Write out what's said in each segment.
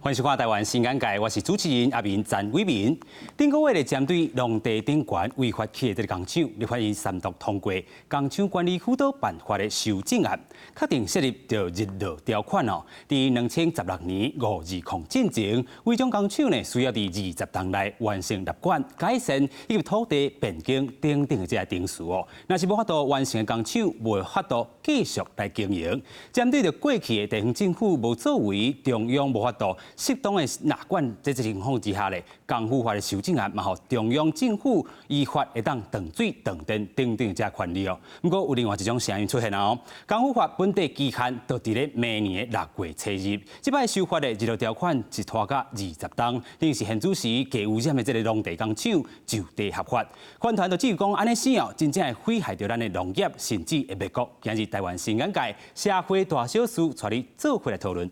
欢迎收看台湾新眼界，我是主持人阿明詹伟民。顶个月咧，针对农地顶悬违法起的这个工厂，立法院三读通过工厂管理辅导办法的修正案，确定设立着日落条款哦。在2016年5日控进前，违章工厂呢需要在20天内完成立管改善以及土地变更等等的这些定数哦。若是无法度完成的工厂，无法度继续来经营。针对着过去的地方政府无作为，中央无法度适当的纳管，这情况之下咧，工辅法的修正案嘛，吼中央政府依法会当断水断电等等这权利哦。不过有另外一种声音出现哦，工辅法本地期限就伫咧明年的6月初日，这摆修法的日落条款一拖到20天，等于是现主时低污染的这个农地工厂就地合法。官团就指讲安尼死哦，真正会危害到咱的农业，甚至会灭国。今日台湾新眼界社会大小事，带你做回来讨论。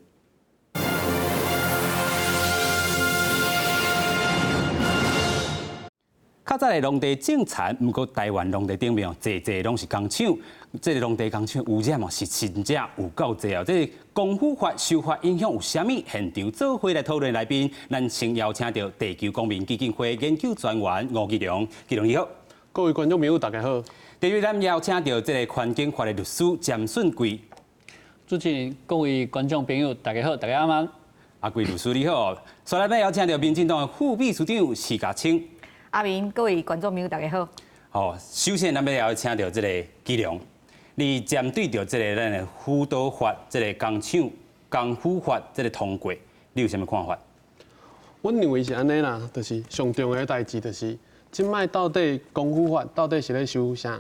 较早的农地种田，不过台湾农地顶面侪拢是工厂，这个农地工厂污染哦是真正有够侪哦。这工辅法修法影响有啥物？现场做伙来讨论来宾，咱先邀请到地球公民基金会研究专员吴基良，基良你好。各位观众朋友大家好。第二，咱邀请到这个环境法的律师詹顺贵。主持人、各位观众朋友大家好，大家好。阿贵律师你好。再来，咱邀请到民进党的副秘书长施家清。阿明，各位观众朋友，大家好。好，首先咱们要请到这个基良，你针对着这个咱的辅导法、这个工厂工辅法这个通过，你有什么看法？我认为是安尼啦，就是上重要的代志，就是即摆到底工辅法到底是咧修啥？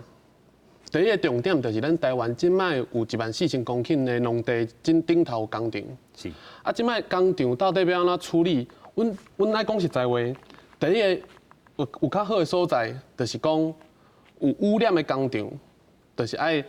第一个重点就是咱台湾即摆有14000公顷的农地顶头工厂。是。啊，即摆工厂到底要安怎处理？阮来讲实在话，第一个。有较好的所在，就是讲有污染的工厂，就是爱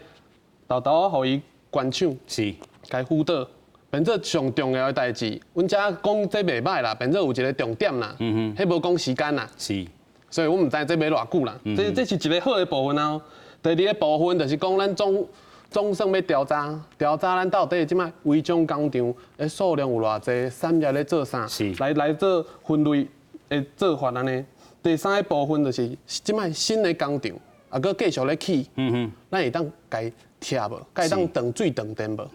豆豆互伊关厂，是，该辅导，变做上重要的代志。阮遮讲这袂歹啦，变做有一个重点啦，迄无讲时间啦，是，所以我唔知这要偌久啦。这是一个好的部分啊。第二个部分就是讲咱总算要调查咱到底即摆违章工厂的数量有偌济，产业咧做啥，来做分类的做法安尼。第三个部分就是即摆新的工厂，啊，搁继续咧起，咱会当该拆无，该当断水断电无。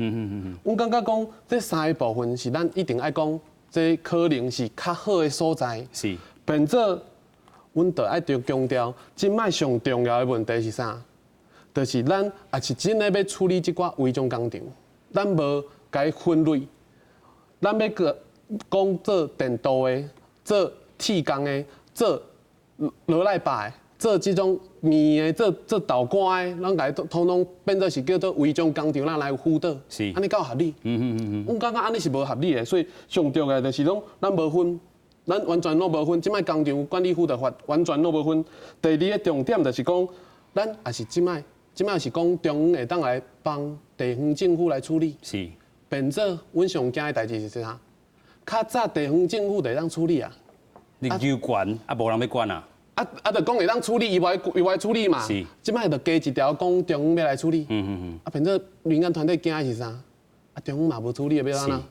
阮感觉讲这三个部分是咱一定爱讲，这可能是较好的所在。是，变做阮着爱强调，即摆上重要的问题是啥？就是咱也是真诶要处理即寡违章工厂，咱无该分类，咱要讲做电镀的，做铁工的，做落来白的，做即种面的，做豆干的，咱家统统变做是叫做违章工厂，咱来辅导，是，安尼够合理。阮感觉安尼是无合理的，所以上重要的就是讲，咱无分，咱完全拢无分。即摆工厂管理辅导法完全拢无分。第二个重点就是讲，咱也是即摆是讲中央会当来帮地方政府来处理，是，变做阮上惊的代志是啥？较早地方政府会当处理啊。你有管啊，无人要管啊。就讲会当处理，伊外处理嘛。是。即摆就加一条讲中央要来处理。啊，变做民间团体惊的是啥？啊，中央嘛无处理，要安怎？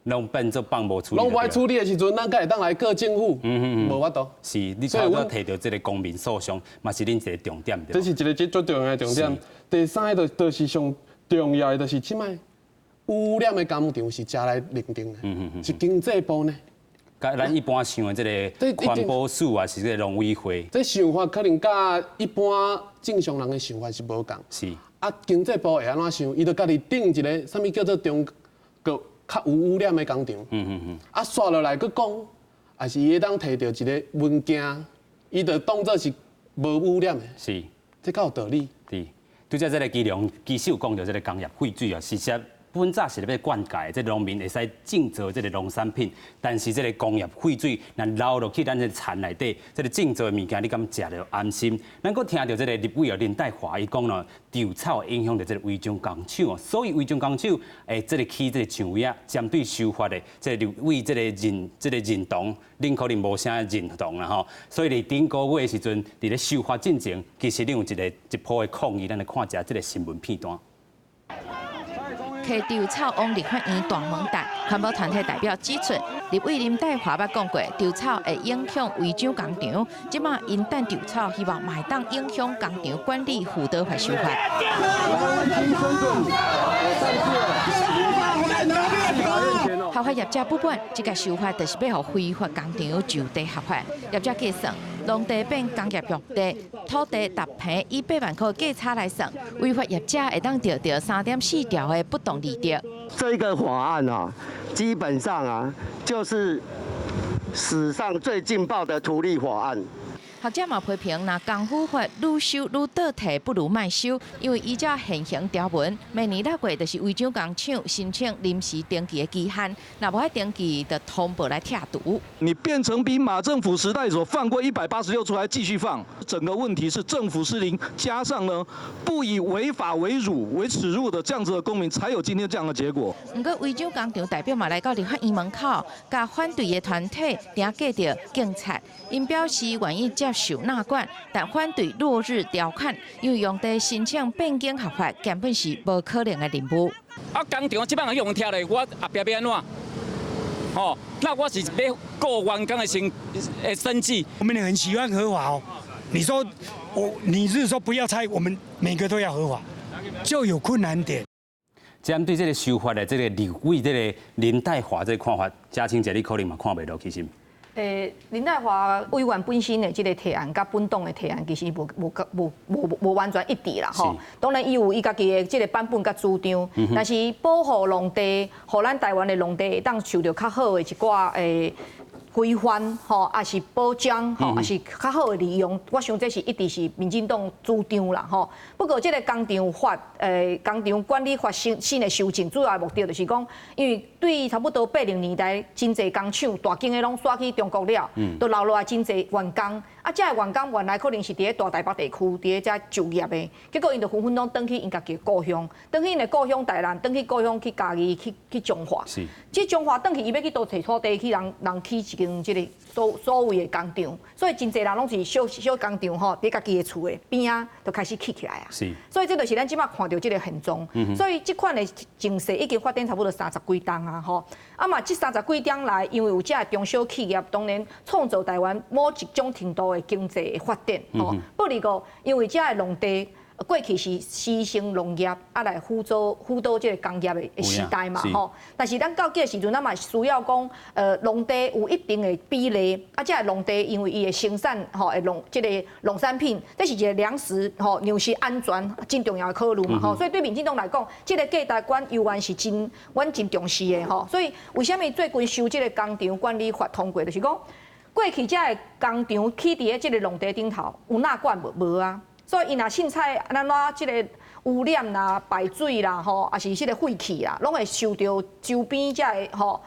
拢变做放无处理。拢无爱处理的时阵，咱才会当来告政府。无法度。是，你才要摕到这个公民诉讼，嘛是恁一个重点。这是一个最重要的重点。第三个就是上重要的，就是即摆污染的工厂是食来认定的，是经济部呢。咱一般想的这个环保署啊，是这个农委会。这想法可能甲一般正常人的想法是无共。是。啊，经济部会安怎想？伊就家己定一个啥物叫做中个较有污染的工厂。啊，刷落来佫讲，也是伊会当摕到一个文件，伊就当作是无污染的。是。这较有道理。是。拄则这个基良基手讲到这个工业废水啊，事实。本早是要灌溉，这农民会使种植这个农产品，但是这个工业废水，若流落去咱这田内底，这个种植的物件你敢食着安心？咱佫听到这个立委哦林黛华伊讲咯，稻草影响到这个违章工厂哦，所以违章工厂这个起这个厂位啊，针对修法的这个立委这个认同，恁可能无啥认同啦吼。所以伫顶个月的时阵，伫咧修法进前，其实恁有一波的抗议，咱来看一下这个新闻片段。溪稻草往立法院大门等，环保团体代表指出，立委林岱华捌讲过，稻草会影响违章工厂，即马因等稻草，希望卖当影响工厂管理辅导法修法。合法业者不满，这个修法就是要互非法工厂就地合法。业者计算，农地变工业用地，土地搭平以8万块价差来算，违法业者会当得到3.4条的不当利得。这个法案啊，基本上啊，就是史上最劲爆的土地法案。学者嘛批评，若功夫法愈修愈倒退，不如卖修，因为依照现行条文，明年6月就是违章工厂申请临时登记的期限，若无爱登记，就通报来拆除。你变成比马政府时代所放过186出来继续放，整个问题是政府失灵，加上呢不以违法为辱、为耻辱的这样子的公民，才有今天这样的结果。不过违章工厂代表嘛来到立法院门口，甲反对的团体定架着警察，因表示愿意接受纳管，但反对落日条款，因为用地申请变更合法，根本是无可能的任务。啊，工厂即摆用拆咧，我后壁要安怎？哦，那我是要顾员工的生计。我们也很喜欢合法哦。你说你是说不要拆，我们每个都要合法，就有困难点。针对这个修法的这个立委这个林岱华这个看法，嘉庆姐你可能嘛看袂落，其实。林岱华委员本身的这个提案，甲本党的提案其实无完全一致啦吼。当然，伊有伊家己的这个版本甲主张，但是保护农地，互咱台湾的农地会当受到较好的一寡规范吼，也是保障吼，也是较好的利用。我想这是一直是民进党主张啦吼。不过这个工厂法工厂管理法新的修正，主要的目的就是讲，因为对差不多80年代，真侪工厂大间的拢刷去中国了，都留落来真侪员工。啊，这个员工原来可能是伫咧大台北地区，伫咧遮就业的，结果因就纷纷拢转去因家己的故乡，转去因的故乡台南，转去故乡去家己去中华。是。即中华转去，伊要去倒找土地去人起一间即个所谓的工厂，所以真侪人拢是小工厂吼，伫家己的厝的边啊，就开始起起来啊。是。所以这就是咱即马看到即个现状。所以即款的情势已经发展差不多30几档啊吼。啊嘛，即30几档来，因为有遮中小企业，当然创造台湾某一种程度的经济的发展吼。不离个，因为遮的农地过去是牺牲农业啊来辅导这个工业的时代嘛吼。但是咱到这个时阵，咱嘛需要讲农地有一定的比例，啊，遮个农地因为伊的生产吼，这个农产品，这是一个粮食吼粮食安全真重要的考虑嘛吼。所以对民进党来讲，这个价值观犹原是阮真重视的吼。所以为什么最近修这个工厂管理法通过，就是讲过去遮个工厂起伫咧这个农地顶头有纳管无啊？所以，伊若凊彩咱哪即个污染啦、排水啦，吼，也是即个废气啦，拢会受到周边遮个吼，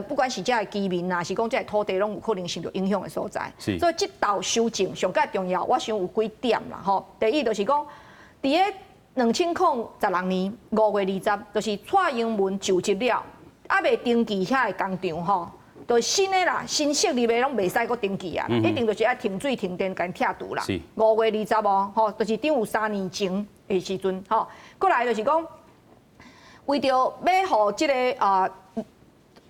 不管是遮个居民啦，是讲遮个土地，拢有可能受到影响的所在。所以，这道修正上介重要，我想有几点啦，吼。第一就是讲，伫咧2016年5月20，就是蔡英文就职了，还未登记遐个工厂吼。就新的啦，新设立的拢袂使搁登记啊，一定就是爱停水停电，甲因拆除啦。5月20哦，吼，就是顶有3年前的时阵，吼。过来就是讲，为着要互即个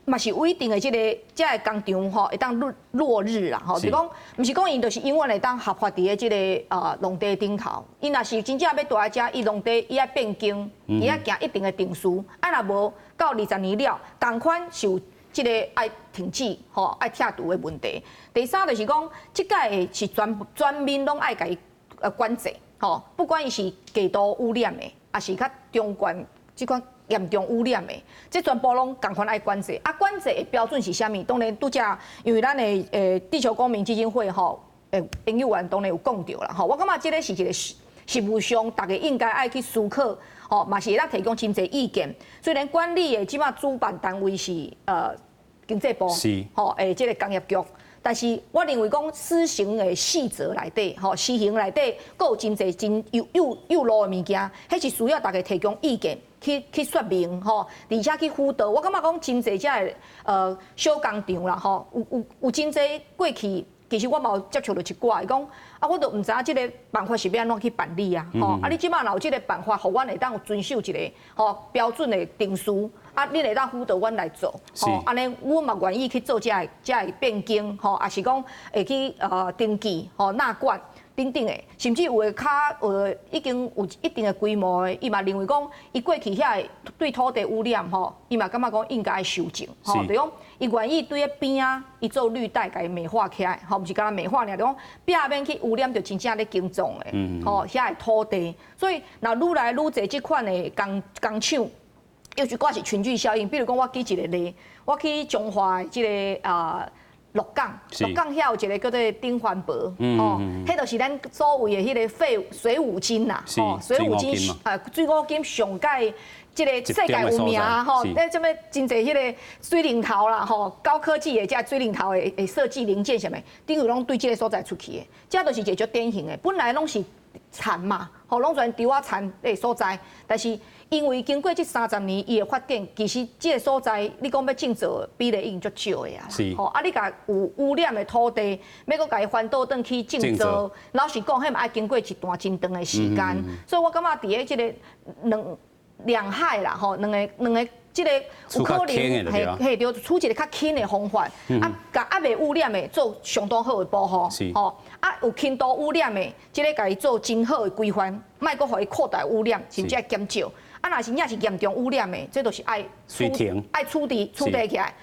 嘛是有一定的即个遮个工厂吼，会当落日啦，吼，就是讲，毋是讲伊就是永远会当合法伫咧即个农地顶头。伊若是真正要住在遮，伊农地伊爱变更，伊爱行一定的定数，啊若无到20年了，同款是有。即个爱停止吼，爱拆除的问题。第三就是讲，即届是全面拢爱甲伊管制吼，不管伊是极度污染的，还是较中悬即款严重污染的，这全部拢共款爱管制。啊，管制的标准是啥物？当然拄则因为咱的地球公民基金会吼，朋友员当然有讲到啦吼。我感觉即个是一个实务上，大家应该爱去思考。哦，嘛是会当提供真侪意见。虽然管理的即马主办单位是经济部，吼即个工业局，但是我认为讲施行的细则内底，吼施行内底，佫有真侪真有路的物件，迄是需要大家提供意见去说明，吼，而且去辅导。我感觉讲真侪遮个小工厂啦，吼，有真侪过去其实我嘛有接触到一寡，伊讲啊，我都唔知影即个办法是要安怎去办理啊，吼、啊，你即摆若有即个办法，互阮会当遵守一个标准的定数，啊，你会当辅导阮来做，安尼阮嘛愿意去做这个变更，也是讲会去登记，纳管。等等的，甚至有的已经有一定的规模的，伊嘛认为讲，伊过去遐对土地污染伊嘛感觉讲应该修正，就讲伊愿意对迄边啊，伊做绿带，甲伊美化起来，毋是干那美化尔，就讲壁面去污染，就真正咧耕种的，遐的土地，所以若愈来愈侪即款的工厂，尤其我是群聚效应，比如讲我举一个例，我去中华即个鹿港遐有一个叫做丁环博，迄就是咱所谓的迄个水五金呐，水五金水五金上界即个世界有名吼，这么真侪迄个水龙头啦，高科技的这水龙头的设计零件什么，等于拢对这个所在出去的，这就是一个足典型的，本来拢是田嘛，拢全丢啊田的所在，但是因为经过这30年，伊的发展，其实这个所在，你讲要种植比例已经足少的啊。是。啊，你甲有污染的土地，要搁甲伊翻倒转去种植，老实讲，迄嘛爱经过一段真长的时间。所以我感觉伫个这个两害啦，两个这个有可能嘿对，处一个较轻的方法，甲未污染的做相当好的保护，有轻度污染的，这个甲伊做真好的规范，莫搁互伊扩大污染，甚至减少。若是是严重污染的，这都是爱处理起来，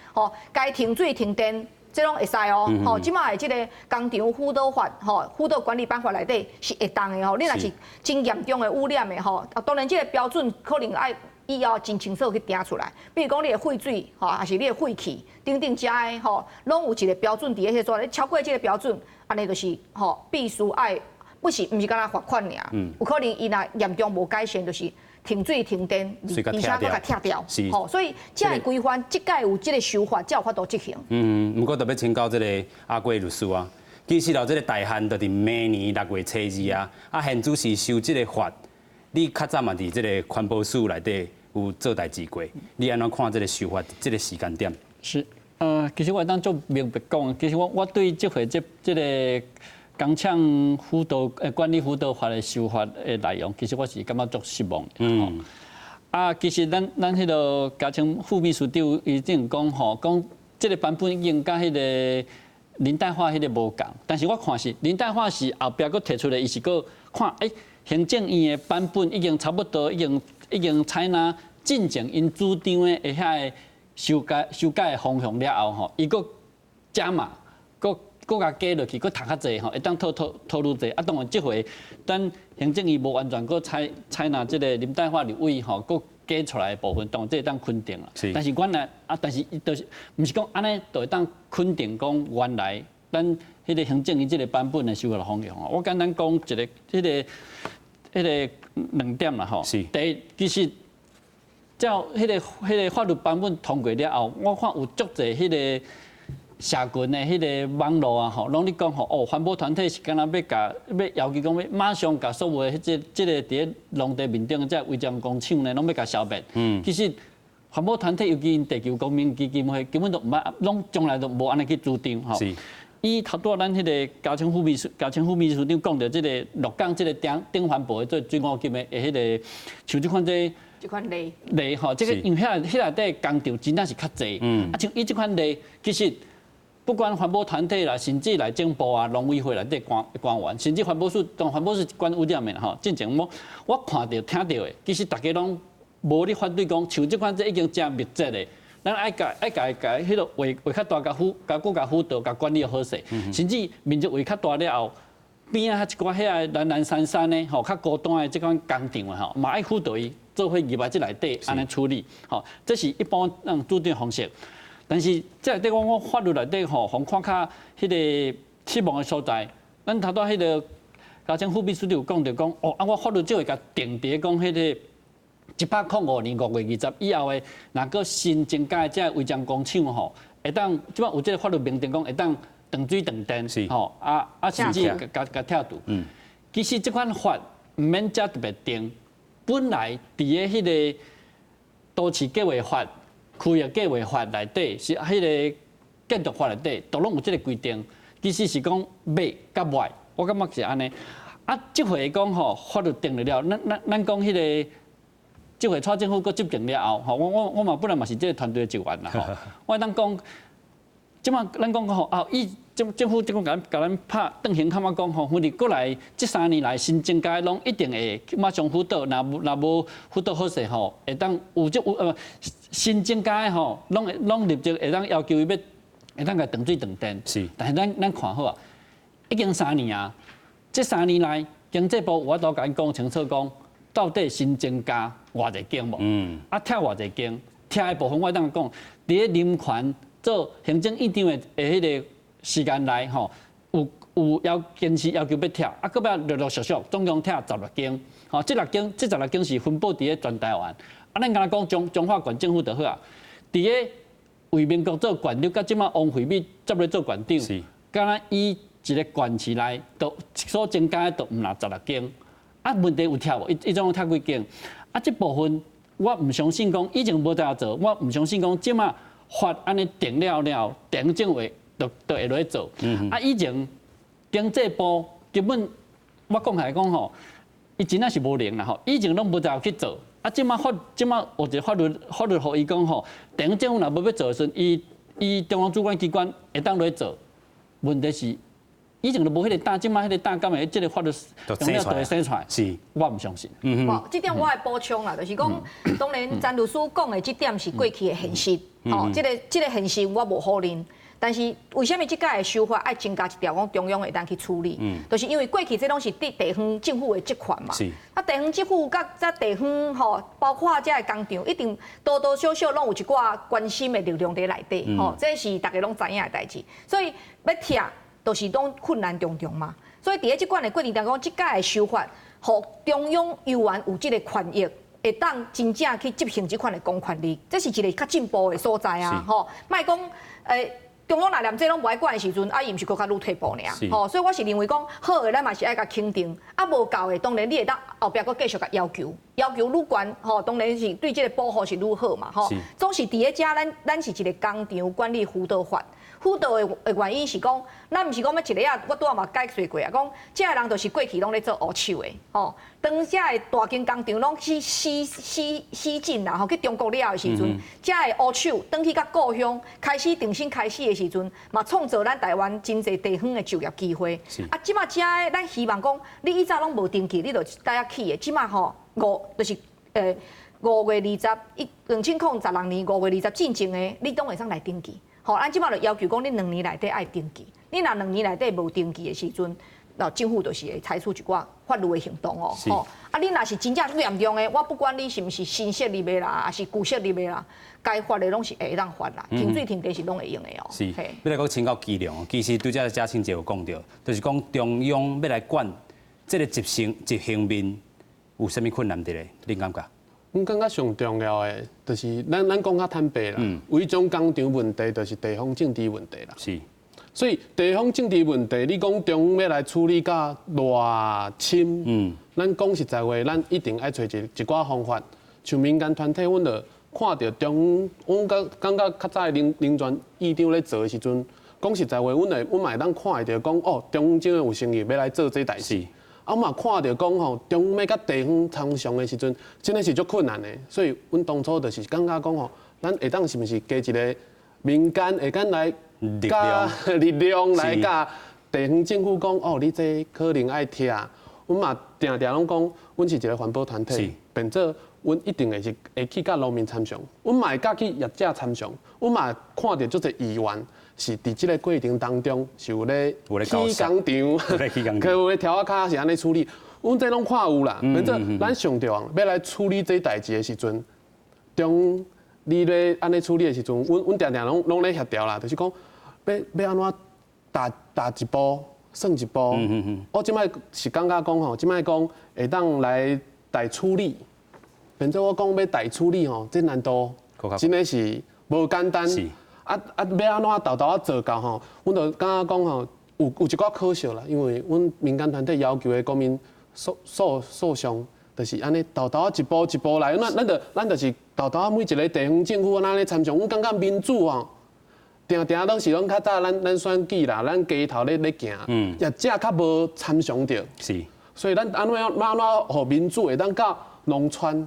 该停水停电，这拢会使哦。即摆的这个工厂辅导法，辅导管理办法内底是会当的哦。你若是真严重的污染的当然这个标准可能爱以后真清楚去定出来。比如讲你的废水，还是你的废气，等等遮的拢有一个标准伫个说，超过这个标准，安尼就是必须爱，不是干那罚款尔，有可能伊若严重无改善，就是。停水停电，而且搁甲拆掉，所以这个规范，即届有这个修法，才有法度执行。不过特别请教这个阿贵律师啊，其实这个大汉就是明年6月初2啊，现主是修这个法，你较早嘛伫这个环保署内底有做代志过，你安怎看这个修法这个时间点？是，其实我当做明白讲，其实我对这回这个。工厂辅导管理辅导法的修法的内容，其实我是感觉足失望的。其实咱迄个嘉诚副秘书长伊正讲讲这个版本已经甲迄个林代化迄个无共，但是我看是林代化是后壁佫提出来，伊是佫看行政院的版本已经差不多，已经采纳进前因主张的遐修改的方向了后伊佫加码佫甲加落去，佫读较济会当讨论济。当然即回，咱行政院无完全佫采纳即个林代化立委佫加出来的部分，当然这当肯定啦。但是原来但是伊就是毋是讲安尼，就会当肯定讲原来咱迄个行政院即个版本的修法方向我简单讲一个迄个2点啦第一，其实照迄个法律版本通过了后，我看有足侪迄个。社群的迄个网络啊，拢咧讲环保团体是敢若要要求讲要马上甲所有的即个伫咧农地面顶即违章工厂呢，拢要甲消灭。其实环保团体，尤其因地球公民基金会，根本都毋捌，拢从来都无安尼去主张伊头拄咱迄个嘉诚副秘书长讲到即个鹿港即个顶环保的做水五金的迄个，像即款例，这个因为遐内底工厂真正是较济，像伊即款例，其实。不管环保团体啦，甚至来政部啊、农委会内底官员，甚至环保署管污染的进前我看到、听到的，其实大家拢无咧反对讲，像这款已经真密集的，咱爱甲迄个画较大甲辅导、甲管理好势，甚至面积画较大了后，边啊一寡遐蓝山的较高端的这款工厂啊嘛爱辅导伊做伙入来这内底安尼处理，这是一般主张方式。但是这内底我法律内底互看较迄个失望的所在，咱头拄迄个嘉诚副秘书长有讲到讲，我法律就会甲定伫讲迄个105年5月20以后的，若个新增加的这违章工厂会当即摆有这个法律明定讲会当断水断电，甚至甲跳度。其实这款法毋免遮特别定，本来伫个迄个都市计划法。区域计划法内底是迄个建筑法内底，都拢有这个规定。其其实是讲买甲卖，我感觉是安尼。啊，即回讲吼，法律定了，咱讲迄个，即回蔡政府佫执政了后，吼，我嘛本来嘛是即个团队的一员啦，吼，我当讲，即马咱讲吼，啊，政府即讲甲咱拍邓行他妈讲吼，反正过来即3年来新增加拢一定会马上辅导，若无辅导好势吼，会当有新增加的吼，拢立即会当要求伊要会当甲断水断电。是，但是咱看好啊，已经3年啊，这3年来经济部我都甲因讲清楚讲，到底新增加偌济间无？啊，拆偌济间，拆的部分我当讲，伫咧林权做行政院长的迄个时间内吼，有坚持要求要拆，啊，搁要陆续总共拆16间，吼，这16间是分布伫咧全台湾。啊，咱敢若讲中华县政府就好啊，伫咧为民国做县长，甲即马王惠美接咧做县长，敢若伊一个县市内都所增加都毋若16间，啊，问题有拆无？伊总拆几间？啊，这部分我毋相信讲以前无在做，我毋相信讲即马法安尼定了，地方政府都会落去做。啊，以前经济部根本我讲来讲吼，伊真正是无灵啦吼，以前拢无在去做。啊，即马有一个法律互伊讲吼，地方政府若要做的时阵，伊中央主管机关会当落去做。问题是以前都无迄个胆，即马迄个胆敢会即个法律用了就会生出来，是，我毋相信。这点我会补充啦，就是讲，当然詹律师讲的这点是过去的现实，哦，这个现实我无否认。但是为什么这届的修法爱增加一条，讲中央会当去处理？就是因为过去这拢是地方政府的职权嘛。啊，地方政府甲地方吼，包括这个工厂，一定多多少少拢有一寡关心的力量在内底，吼，这是大家拢知影的代志。所以要拆，就是拢困难重重嘛。所以伫咧这款的过程当中，这届的修法，互中央幼儿有这个权益。会当真正去执行这款的公权力，这是一个较进步的所在啊！吼，莫讲中央若连这拢无爱管的时阵，啊，伊毋是搁较愈退步尔。吼，所以我是认为讲好的，咱嘛是爱甲肯定；啊，无够的，当然你会当后壁搁继续甲要求愈悬，吼，当然是对这个保护是愈好嘛，吼。总是伫咧遮，咱是一个工厂管理辅导法。辅导的原因是讲，咱毋是讲要一个啊，我拄仔嘛解释过啊，讲这个人就是过去拢咧做黑手的，吼。当这个大间工厂拢去西进啦，吼，去中国了的时阵，这个黑手转去甲故乡开始重新开始的时阵，嘛创造咱台湾真侪地方的就业机会。啊，即马这个咱希望讲，你以前拢无登记，你就带遐去的，即马吼就是5月2020年5月20进前的，你拢会上来登记。吼，咱即马就要求讲，你2年内底爱登记。你若2年内底无登记的时阵，那政府就是会采取一寡法律的行动哦。吼，啊，你若是真正最严重的，我不管你是毋是新设立的啦，还是旧设立的啦，该罚的拢是会当罚啦，停水停电是拢会用的哦。是，要来讲请教机量，其实对这嘉庆姐有讲到，就是讲中央要来管这个执行面有啥物困难伫咧？你感觉？我感觉上重要的，就是咱讲较坦白啦，违章工厂问题就是地方政治问题啦。是，所以地方政治问题，你讲中央要来处理甲偌深，咱讲实在话，咱一定爱找一寡方法。像民间团体，阮就看到中央，阮感觉较早的林权议长咧做的时阵，讲实在话，阮嘛会当看会到讲，哦，中央真有诚意要来做这代志。啊，我嘛看到讲吼，中央要甲地方参详的时阵，真的是足困难的。所以，阮当初就是感觉讲吼，咱会当是毋是加一个民间会敢来加力量来甲地方政府讲，哦，你这可能爱拆。阮嘛定定拢讲，阮是一个环保团体，变做阮一定会去甲农民参详，阮嘛会甲去业者参详，阮嘛看到足侪议员。是伫即个过程当中，是有咧起工场，可有咧条卡是安尼处理，阮这拢看有啦。反正咱上着要来处理这代志的时阵，中你咧安尼处理的时阵，阮定定拢咧协调啦，就是讲要安怎踏一步算一步。我即摆是感觉讲吼，即摆讲会当来代处理，变做我讲要代处理吼，这难度真的是无简单。要安怎豆豆做到吼？阮就感觉讲吼，有一寡可惜啦，因为阮民间团体要求的国民诉讼，就是安尼豆豆一步一步来。咱就是豆豆每一个地方政府安尼参详，阮感觉民主吼，定都是拢较早咱选举啦，咱街头咧行，业者较无参详到，是，所以咱安怎互民主会当到农村，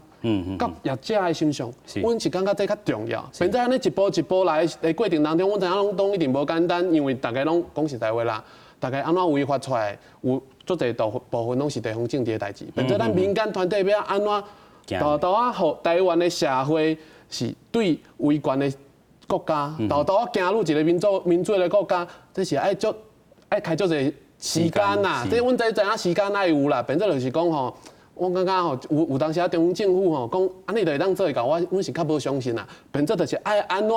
到业者的身上，阮是感觉这较重要。现在安尼一步一步来的过程当中，阮知影拢一定无简单，因为大家拢讲实在话啦，大家安怎违法出来，有足侪部分拢是地方政治的代志。变做咱民间团体要安怎豆豆啊，互台湾的社会是对威权的国家，豆豆啊，行入一个民主的国家，这是爱开足侪时间啦。这阮知影时间爱有啦，变做就是讲吼。我感觉吼，有当时啊，中央政府吼讲安尼就会当做会到，阮是较无相信啦。变做就是爱安怎，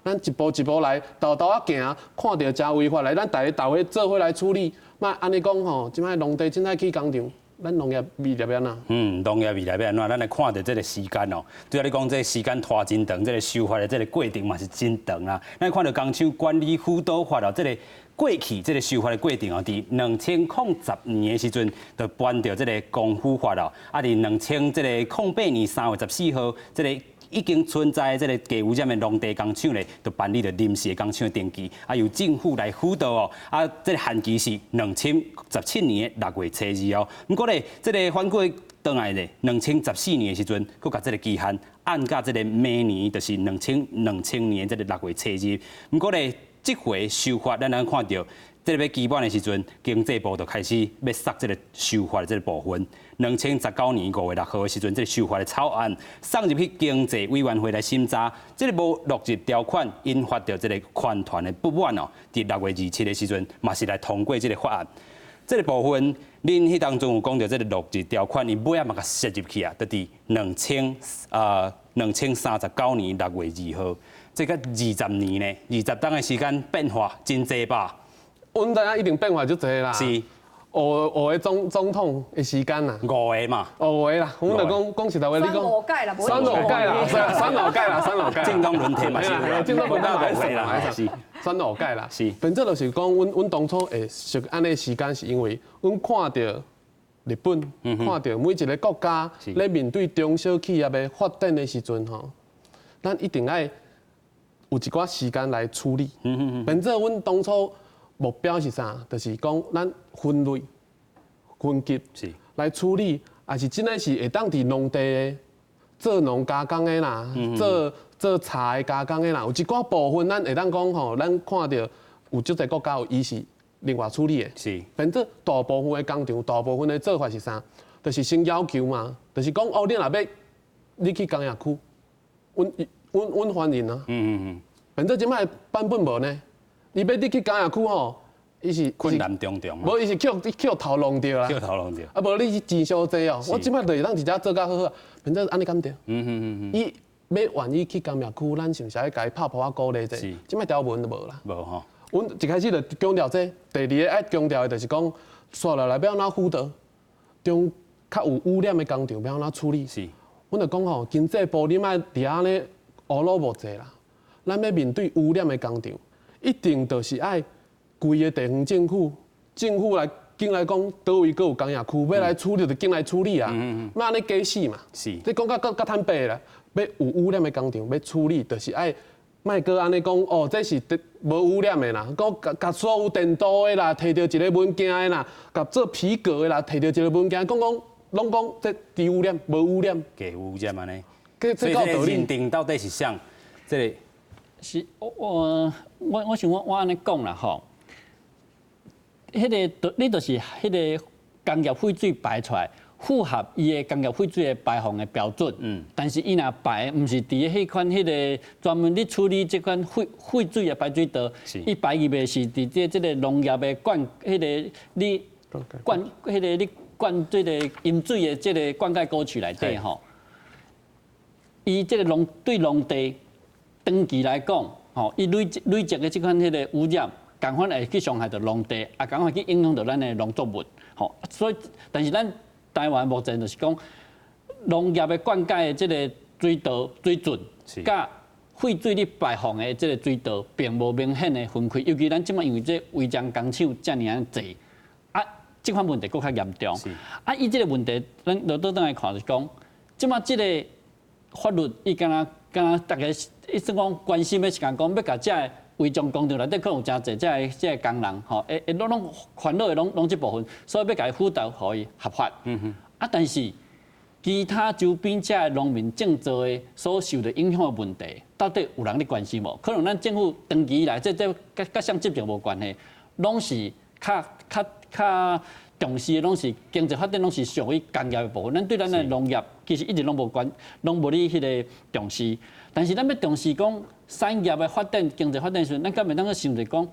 咱一步一步来，豆豆啊行，看到真违法来，咱大家做伙来处理。嘛安尼讲吼，即摆农地真爱去工厂，咱农业未来要安怎？农业未来要安怎？咱来看到这个时间哦，对啊，你讲这个时间拖真长，这个修法的这个过程嘛是真长啊。咱看到工厂管理辅导法哦，这个。过去这个修法的过程哦，伫2010年的时阵，就颁到这个公辅法哦，啊，伫2008年3月14号，这个已经存在这个低污染的农地工厂咧，就办理了临时的工厂的登记，啊，由政府来辅导哦，啊，这个限期是2017年的6月初2哦。不过咧，这个反过倒来咧，2014年的时阵，佮甲这个期限按甲这个明年，就是2020年这个6月初2。不过咧。这回修法，咱看到，这个要基本的时阵，经济部就开始要杀这个修法的这个部分。2019年5月6号的时阵，这个修法的草案送入去经济委员会来审查，这个无落入条款，引发到这个权团的不满哦。伫6月27的时阵，嘛是来通过这个法案。这个部分，恁迄当中有讲到这个落入条款，伊尾仔嘛甲写入去啊，就伫2039年6月2号。这个20年呢，20档的时间变化真济吧？阮知影一定变化足济啦。是5个总统的时间啦，5个嘛，5个啦。阮就讲实在话，你讲3、5届啦，3、5届啦，3、5届啦，3、5届。政党轮替嘛是，政党轮替嘛是啦，是3、5届啦。是，反正就是讲，阮当初会选安尼时间，是因为阮看到日本，看到每一个国家咧面对中小企业的发展的时阵吼，咱一定爱。有一寡时间来处理，反正阮当初目标是啥？就是讲咱分类、分级来处理，也是真诶是会当伫农地做农加工诶啦，做茶诶加工诶啦，有一寡部分咱会当讲吼，咱看到有足侪国家有伊是另外处理诶。是，反正大部分诶工厂，大部分诶做法是啥？就是先要求嘛，就是讲哦，你若要你去工业区，阮欢迎啊。反正即摆版本无呢，你去工业区吼，伊是困难重重。无伊是捡头弄掉啦。捡头弄掉。啊，无你是钱伤济哦。我即摆就会当直接做甲好好，反正安尼敢对。伊要愿意去工业区，咱是毋是爱甲伊拍破鼓励者？即摆条文都无啦。无吼。阮一开始就强调这，第二个爱强调的就是讲，刷落来要安怎辅导，中较有污染的工厂要安怎处理。是。阮就讲吼，经济部你莫伫安尼乌鲁无济啦。咱要面对污染的工厂，一定就是爱规个地方政府来紧来讲，倒位阁有工业区要来处理，就紧来处理啊，莫安尼假死嘛。是，你讲较坦白啦，要有污染的工厂要处理，就是爱莫阁安尼讲哦，这是无污染的啦，讲甲所有电镀的啦，摕到一个文件的啦，甲做皮革的啦，摕到一个文件，拢讲这低污染、无污染、假污染安尼。所以这个认定到底是啥？这个。是，我想我安尼讲啦吼，迄个你就是迄个工业废水排出来，符合伊的工业废水的排放的标准。但是伊若排，毋是伫迄款迄个专门咧处理这款废水的排水道，伊排入的是伫这个农业的灌迄个你灌迄个你灌这个饮水的这个灌溉沟渠内底吼，伊这个对农地。长期来讲，吼，伊累积的这款迄个污染，共款会去伤害到农地，也共款去影响到咱的农作物，吼。所以，但是咱台湾目前就是讲，农业的灌溉的这个水道水准，甲废水你排放的这个水道，并无明显的分开。尤其咱即摆因为这违章工厂遮尔啊济，啊，这款问题更较严重。啊，伊这个问题，咱落倒来看就是讲，即摆这个法律伊敢若大家。一直讲关心的是讲要甲这违章工程内底可能有真侪这工人吼，拢烦恼的拢这部分，所以要甲伊辅导，互伊合法。啊，但是其他周边遮的农民种植的所受的影响的问题，到底有人咧关心无？可能咱政府长期以来，这甲乡执政无关系，拢是较重视的拢是经济发展，拢是属于工业的部分。咱对咱的农业其实一直拢无关，拢无咧迄个重视。但是咱要重视讲产业的发展、经济发展的时阵，咱敢袂当去想着讲，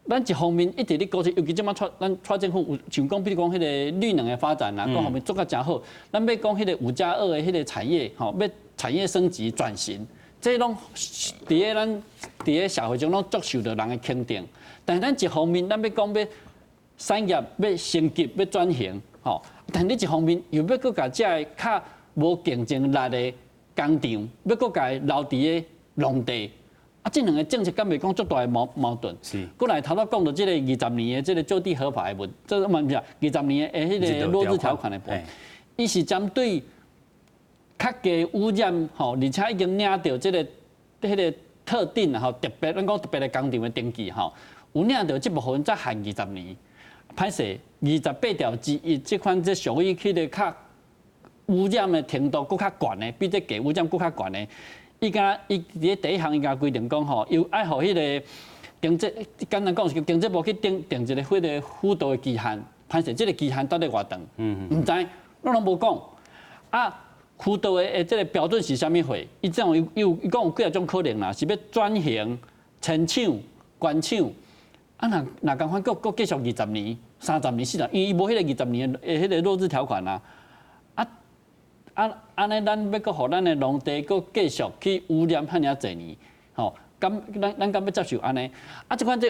咱一方面一直咧鼓励，尤其即马咱政府有像讲，比如讲迄个绿能的发展啦，各方面做甲真好。咱要讲迄个5+2的迄个产业，吼，要产业升级转型，这拢伫个社会中拢足受到人的肯定。但是咱一方面，咱要讲要产业要升级、要转型，吼，但你一方面又要搁甲遮个较无竞争力的工厂，要搁甲伊留伫个农地，啊，这两个政策敢袂讲足大的矛盾。是。过来头头讲到这个20年的这个就地合法的问，这个唔是20年的迄个落日条款的部分，伊是针对较低污染吼，而且已经领到这个迄个特定吼特别，咱讲特别的工厂的登记吼，有领到这部分才限20年。歹势28条之一，这款这属于迄个较污染的程度更较悬的，比这低污染更较悬的。伊伫第一项伊甲规定讲吼，又爱互迄个经济，简单讲是经济部去定一个迄个辅导的期限。歹势，这个期限到底偌长？唔知，拢无讲。啊，辅导的这个标准是啥物货？伊这种伊讲有几啊种可能啦，是要转型、迁厂、关厂。啊，若共款搁继续20年、30年、40年，因为伊无迄个20年的迄个落日条款啊。安尼咱要搁互咱的农地搁继续去污染遐尔侪年，吼，咱敢要接受安尼？啊，这款这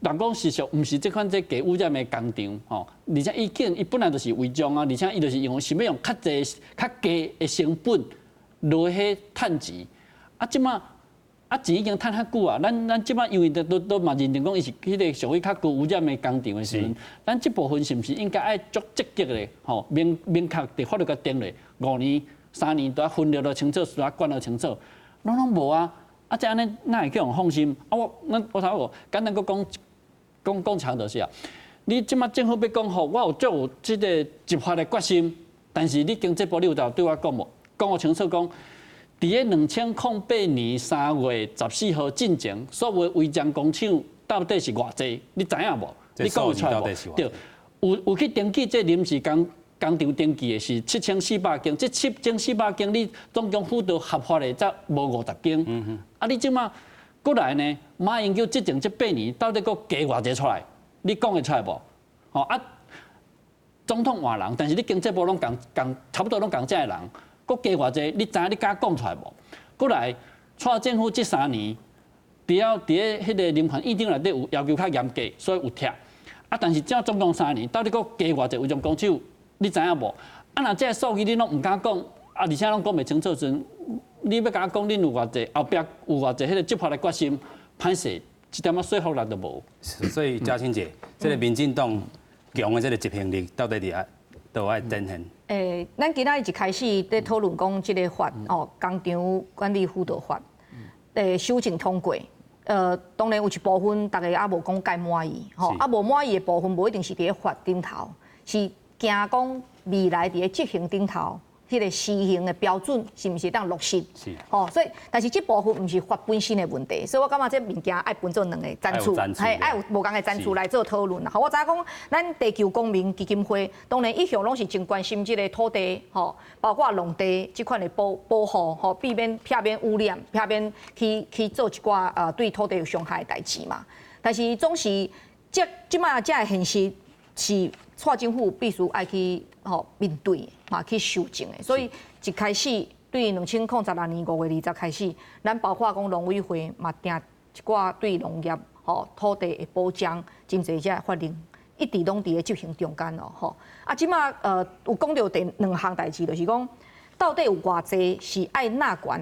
人讲事实毋是这款这低污染的工厂，吼，而且伊本来就是违章啊，而且伊就是想要用较低的成本落去趁钱，啊，即马。啊，钱已经趁遐久啊！咱即摆因为都嘛认定讲，伊是迄个属于较高污染的工厂的时阵，咱即部分是毋是应该爱足积极的吼，明确伫法律甲定咧5年、3年都要分了清楚，都要管了清楚，拢无啊！啊，即安尼哪会叫人放心？啊，我头个简单讲长就是啊，你即摆政府要讲吼，我有足有即个执法的决心，但是你经济部你有对我讲无？讲我清楚讲。伫个2008年3月14号进前，所谓违章工厂到底是偌济？你知影无？你讲出来无？对，有去登记这临时工厂登记的是7400间，这7400间你总共辅导合法的才无50间。啊，你即马过来呢？马英九执政这8年，到底搁加偌济出来？你讲会出来无？吼啊，总统换人，但是你经济部拢差不多拢共这的人。搁加偌济？你知影你敢讲出来无？过来，蔡政府这3年，伫个迄个人权议定内底有要求较严格，所以有拆。啊，但是这总共3年，到底搁加偌济违章工厂？你知影无？啊，若这数据你拢唔敢讲，啊，而且拢讲袂清楚时，你要甲我讲恁有偌济，后壁有偌济迄个执法的决心，歹势一点仔说服力都无。所以嘉欣姐，这个民进党强的这个执行力到底伫遐都爱展现？咱今仔日一开始在讨论讲即个法哦，工厂管理辅导法，修正通过。当然有一部分大家也无讲介满意，吼，啊无满意的部分无一定是伫咧法顶头，是惊讲未来伫咧执行顶头，迄个施行的标准是毋是当落实？是，吼，所以但是这部分毋是法本身的问题，所以我感觉这物件爱分做2个赞助，爱有无共的赞助来做讨论啦。我知影讲咱地球公民基金会，当然一向拢是真关心这个土地，吼，包括农地这款的保护，吼，避免污染，避免去做一寡对土地有伤害的代志嘛。但是总是即摆这个现实是蔡政府必须爱去面对嘛，去修正的。所以一开始对2006年5月20开始，咱包括讲农委会嘛定一寡对农业土地的保障，真侪只法令一直拢伫咧执行中间咯吼。啊，即马有讲到第2项代志，就是讲到底有偌济是爱纳管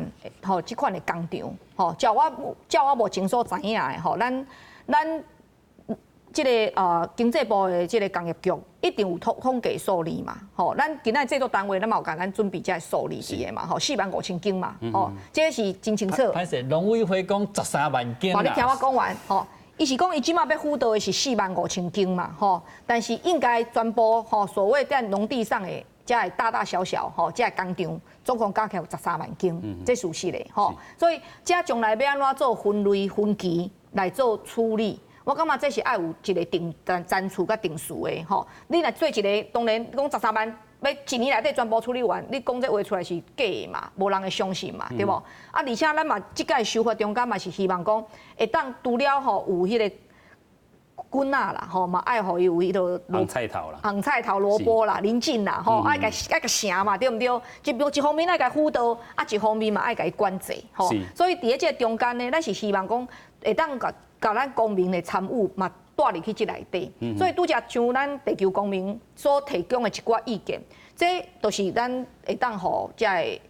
即款的工厂叫我无清楚知影的咱这个经济部的这个工业局一定有统计数字嘛，吼，咱今仔制作单位咱嘛有甲咱准备这数字伫的嘛，吼，45000斤嘛，吼，这是真清楚。歹势，农委会讲13万斤啦。你听我讲完，吼。伊是讲，伊即马要辅导的是45000斤嘛，吼，但是应该全部吼，所谓在农地上的，这大大小小吼，这工厂总共加起来有13万斤，这属实的吼。所以这将来要安怎做分类分期来做处理，我感觉这是爱有一个删除甲定数的吼。你来做一个，当然讲13万。要一年内底全部处理完，你讲这话出来是假的嘛，无人会相信嘛，对无？而且咱嘛，即个修法中间嘛是希望讲，会当除了吼有迄个菌仔啦，吼嘛爱互伊有迄个红菜头啦、红菜头、萝卜啦、鳞茎啦，吼爱甲成嘛，对毋对？一方面爱甲辅导，一方面嘛爱甲伊管制，吼。所以伫咧这中间呢，咱是希望讲会当甲咱公民的参与嘛。带入去这内底，所以拄则像咱地球公民所提供的一寡意见，这都是咱会当互这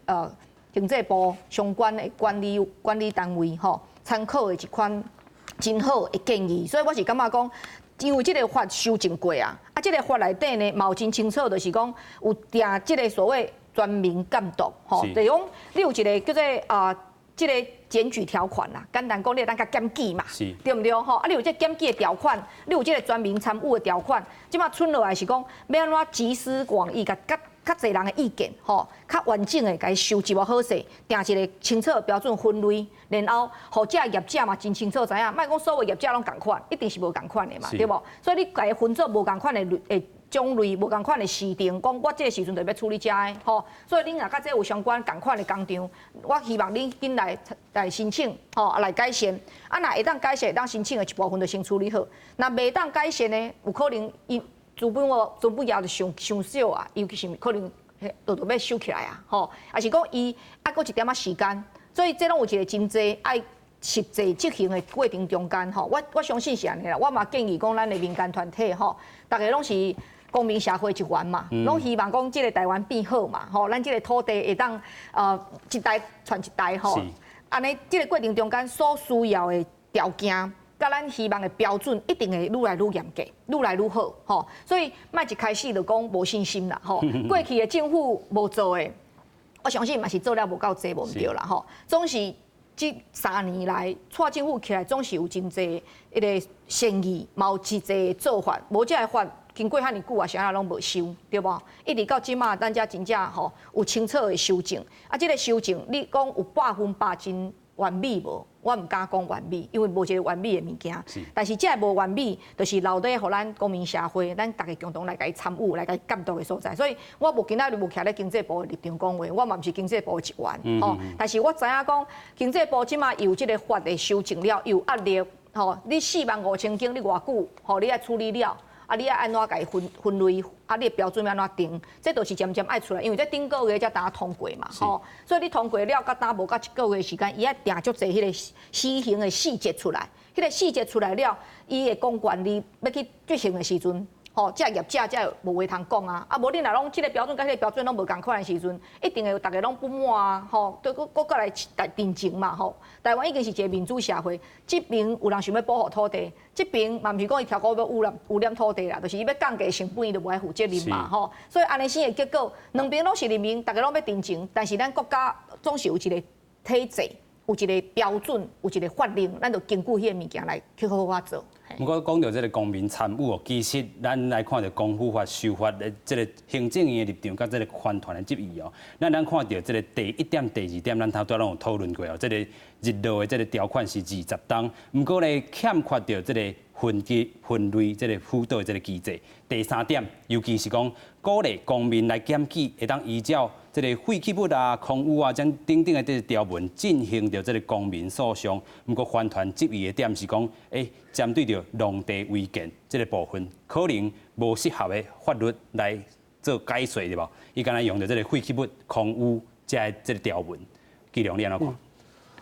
经济部相关的管理单位吼参考的一款真好的建议。所以我是感觉讲，因为这个法修正过啊，这个法内底呢，嘛有真清楚，就是讲有定这个所谓全民监督，吼，就是讲你有一个叫做这个检举条款啦，简单讲，你当甲检举嘛，对不对？吼，你有这检举的条款，你有这个全民参与的条款，即马剩落来是讲要安怎集思广益，甲较侪人的意见，吼，较完整的甲伊收集好势，定一个清楚的标准分类，然后，互这业者嘛真清楚知影，莫讲所有业者拢共款，一定是无共款的嘛，对无？所以你甲伊分做无共款的种类无共款的时定，讲我这个时阵就要处理这个，吼，所以恁若甲这有相关共款的工厂，我希望恁紧来申请，吼，来改善。啊，若会当改善，当申请的一部分就先处理好。若袂当改善呢，有可能伊资本也就上少啊，尤其是可能就要收起来啊，吼，也是讲伊爱过一点仔时间，所以这拢有一个真济爱。实际执行的过程中间，吼，我相信是安尼啦。我嘛建议讲，咱的民间团体，吼，大家拢是公民社会一员嘛，拢希望讲，这个台湾变好嘛，吼，咱这个土地会当一代传一代，吼，安尼这个过程中间所需要的条件，甲咱希望的标准，一定会愈来愈严格，愈来愈好，吼。所以，莫一开始就讲无信心啦，吼。过去的政府无做的，我相信嘛是做了无够济，无毋对啦，吼，总是。这3年来，蔡政府起来总是有真济一个善意，嘛有真济做法。无这个法经过遐尼久啊，啥人拢无修，对无？一直到即马，咱才真正吼有清楚的修正。啊，这个修正，你讲有100%真完美无？我唔敢讲完美，因为无一个完美的物件。但是这个无完美，就是留底互咱公民社会，咱大家共同来甲伊参与，来甲伊监督的所在。所以我无今仔日无徛咧经济部的立场讲话，我嘛毋是经济部的一员，吼。但是我知影讲，经济部即马有即个法的修正了，有压力，吼。你45000斤，你偌久，吼，你爱处理了。啊，你爱安怎甲伊分类？啊，你的标准要安怎定？这都是渐渐爱出来，因为这顶个月才打通过嘛，吼。所以你通过了，甲打无到1个月时间，伊爱定足侪迄个施行的细节出来。迄个细节出来了，伊会讲管理要去执行的时阵，吼，这业者才无话通讲啊。啊，无你若拢这个标准甲迄个标准拢无共款的时阵，一定会大家拢不满啊，吼，对，搁来定情嘛，吼。台湾已经是一个民主社会，这边有人想要保护土地。这边嘛毋是讲伊超过要污染土地啦，就是伊要降低成本，伊就无爱负责任嘛吼。所以安尼生的结果，两边拢是人民，大家拢要定情，但是咱国家总是有一个体制，有一个标准，有一个法令，咱就根据迄个物件来去好好做。不过讲到这个公民参与哦，其实咱来看到公务法、修法的这个行政院的立场，甲这个环团的质疑哦，咱看到这个第1点、第2点，咱头拄拢有讨论过哦，这个日落的这个条款是20档，不过呢欠缺到这个分类、这个辅导的这个机制。第3点，尤其是讲鼓励公民来检举，会当依照这个废弃物啊、空污啊，将等等的这个条文进行着这个公民诉讼。不过环团质疑的点是讲，针对着农地违建这个部分，可能无适合的法律来做解说，对无？伊敢若用着这个废弃物、空污这个条文，计量你安怎看？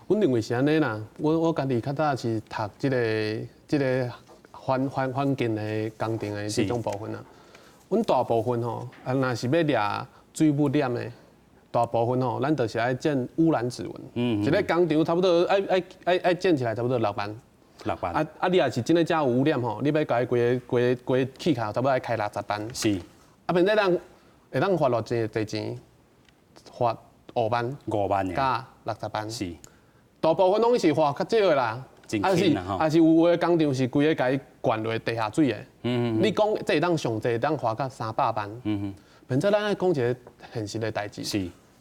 阮认为是安尼啦。我家己较早是读这个环境的工程的这种部分啊。阮大部分吼，若是要掠水污染的，大部分吼，咱就是爱建污染指纹。一个工厂差不多爱建起来差不多6万。6班。你也是真诶，遮有污染吼，你要改规气卡，差不多要开60班。是。变做会当罚偌济钱？罚5万。5万嘅。加60班。是。大部分拢是罚较少诶啦。还是有诶工厂是规个甲伊灌落地下水诶。你讲这会当上济当罚到300万。反正咱爱讲一个现实诶代志。是。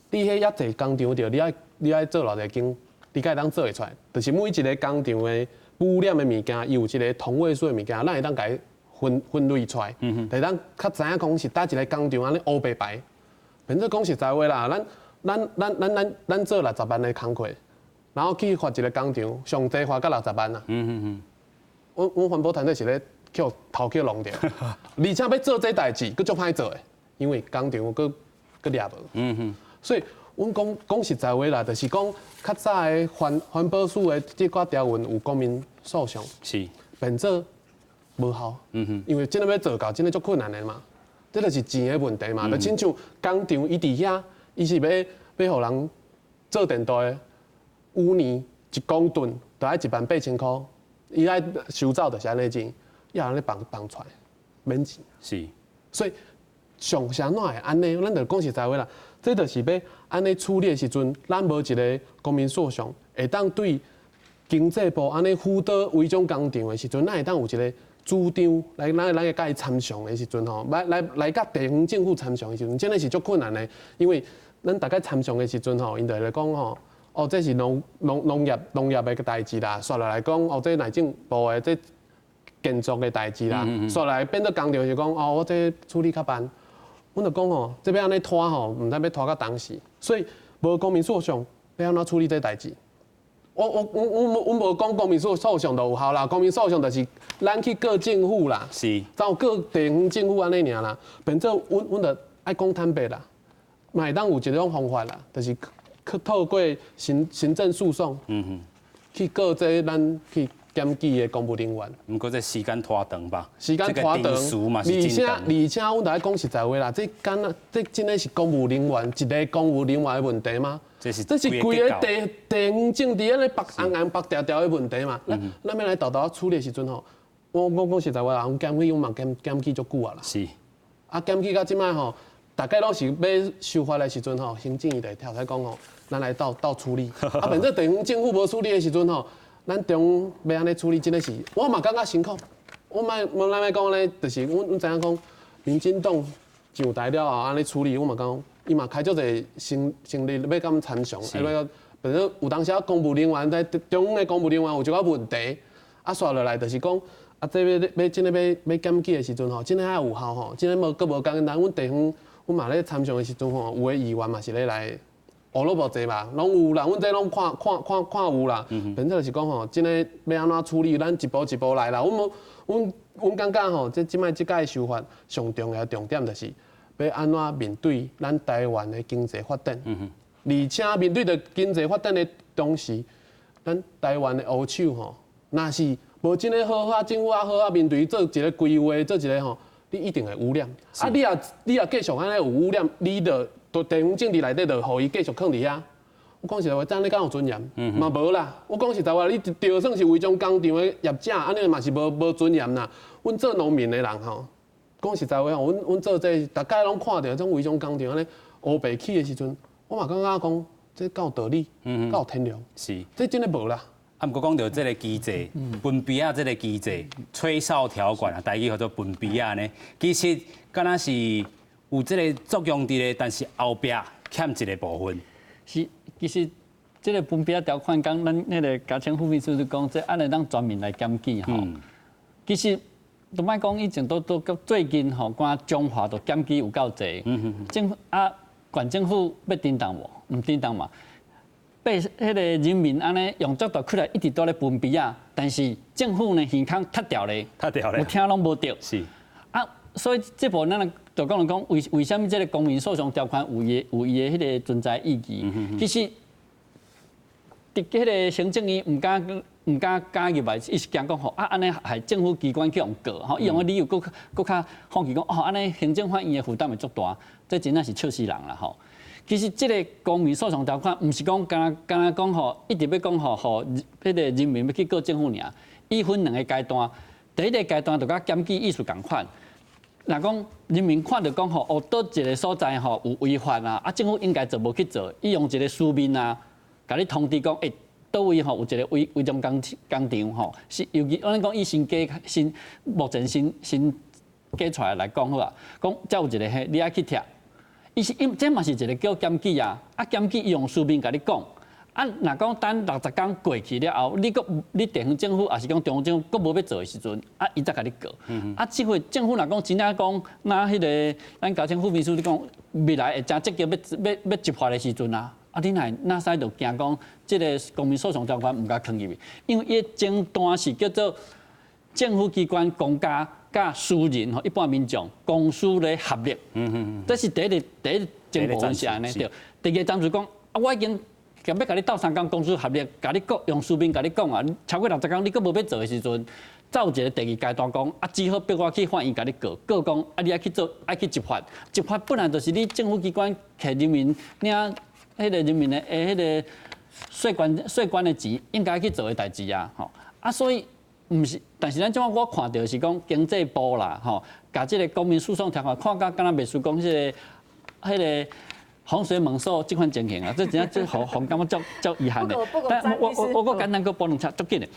你迄遐济工厂着，你爱做偌济间，你才会当做会出来。就是每一个工厂诶污染诶物件，伊有一个同位素诶物件，咱会当甲伊分类出来。会当较知影讲是搭一个工厂安尼黑白白。反正讲实在话啦，咱做60万诶工课。然后去罚一个工厂，上低罚到60万啊！阮环保团队是咧叫头壳弄掉，而且要做这代志，佫足歹做诶，因为工厂佫掠无。所以，阮讲实在话啦，就是讲较早诶环保署诶这寡条文有公民诉讼，是变做无效。因为真诶要做到，真诶足困难诶嘛，这就是钱诶问题嘛。就亲像工厂伊伫遐，伊是要互人做电动诶。5年1公吨，就要18000块，伊爱收走就是安尼钱，要安尼放出来，免钱。是，所以上啥哪会安尼？咱就讲实在话啦，这就是要安尼处理的时阵，咱无一个公民诉讼，会当对经济部安尼辅导违章工厂的时阵，咱会当有一个主张咱会甲伊参详的时阵吼，来甲地方政府参详的时阵，真的是足困难的，因为咱大概参详的时阵吼，因就会讲吼。这是农业的代志啦。刷落来讲，这内政部的这建筑的代志啦。刷来变做工厂是讲，我这处理较慢。阮就讲这要安尼拖毋知要拖到当时。所以无公民诉讼，要安怎处理这代志？我无讲公民诉讼就有效啦。公民诉讼就是咱去告政府啦，是，找各地方政府安尼尔啦。变做阮就爱讲坦白啦，嘛会当有一种方法啦，就是。去透过行政诉讼，去告这咱去检举的公务人员。毋过这时间拖长吧？时间拖长，而且阮来讲实在话啦，这真的是公务人员一个公务人员的问题吗？这是规个地方政治安尼白红白条的问题嘛？咱要来豆豆处理的时阵吼，我讲实在话啦，阮检举阮嘛检举足久啊啦。是。检举到即摆吼。大概拢是要修法的时阵吼，行政院就跳出来讲吼，咱来倒处理。反正地方政府无处理的时阵吼，咱中要安尼处理，真的是我嘛感觉辛苦。咱莫讲咧，就是阮知影讲，民进党上台了后安尼处理，我嘛讲，伊嘛开足侪成立要甲参详，反正有当时公务人员在中央的公务人员有一个问题，刷落来就是讲。这要真的要检举的时阵吼，真的还有效吼，真的佫无简单。阮地方，阮嘛咧参详的时阵吼，有的议员嘛是咧来，都无济嘛，拢有啦。阮这拢看有啦。反正就是讲吼，真的要安怎处理，咱一步一步来啦。阮感觉吼，即摆即届修法上重要的重点就是要安怎面对咱台湾的经济发展，而且面对着经济发展的同时，咱台湾的乌手吼，若是。无真诶好政府好面对做一个规划，做一个吼，你一定会污染。你也继续安尼有污染，你着地方政治内底着互伊继续放伫遐。我讲实在话，这样你敢有尊严？嘛无啦。我讲实在话，你就算是违章工厂诶业者，安尼嘛是无尊严啦。阮做农民诶人吼，讲实在话，阮做这大概拢看到种违章工厂安尼黑白起诶时阵，我嘛感觉讲这够道理，够有天良。是，这真诶无啦。毋过讲到这个机制，分比啊，这个机制，吹哨条款啊，大家叫做分比啊呢，其实敢若是有这个作用伫咧，但是后壁欠一个部分。是，其实这个分比啊条款，讲咱那个嘉庆副秘书就讲，这按来当全面来检举吼。其实都莫讲以前都最近吼，看中华都检举有够济。政府县政府要叮当无？唔叮当嘛。被迄个人民安尼用角度起来，一直都咧分比啊，但是政府呢，耳孔塌掉咧，有听拢无着。是啊，所以这部咱就讲为什么这个公民诉讼条款有伊的迄个存在意义？其实，迄个行政院唔敢加入来，伊是惊讲吼安尼害政府机关去用告吼，伊用的理由佫较放弃讲安尼行政法院的负担会足大，这真正是笑死人啦吼。其实这个公民诉讼条款，唔是讲干讲吼，一直要讲吼，迄个人民要去告政府尔，伊分2个阶段，第一个阶段就甲检举意思共款。若讲人民看到讲吼，哦，倒一个所在吼有违法啊，啊，政府应该做无去做，伊用一个书面啊，甲你通知讲，倒位吼有一个违章工场吼，是尤其我讲以目前新加出来讲好啊，讲才有一个你爱去贴，这嘛是一个叫检举啊，啊检举伊用书面甲你讲。啊，若讲等60天过去了后，你地方政府也是讲中央政府佫无要做的时阵，啊，伊才甲你告。啊，即回政府若讲真正讲，那迄个咱交通副秘书你讲，未来会真积极要执法的时阵啊，啊，你那使就惊讲，即个公民诉讼条款唔甲放入去，因为伊前段是叫做政府机关、公家甲私人吼一般民众公私咧合力。这是第一前部分是安尼对。第二站就讲，啊，我已经。要甲你斗3工公司合力，甲你讲用书面甲你讲啊，超过60天你佫无要做的时阵，才有一个第2阶段讲啊，只好逼我去法院甲你告讲啊，你爱去做爱去执法，执法本来就是你政府机关摕人民领迄个人民的迄个税关的钱应该去做的代志啊，吼啊，所以毋是，但是咱即摆我看到是讲经济部啦，吼，甲即个公民诉讼条款看甲敢若袂输讲迄个。洪水猛兽这款情形啊，这真正好感觉足遗憾的。但我简单个补两下，足紧的。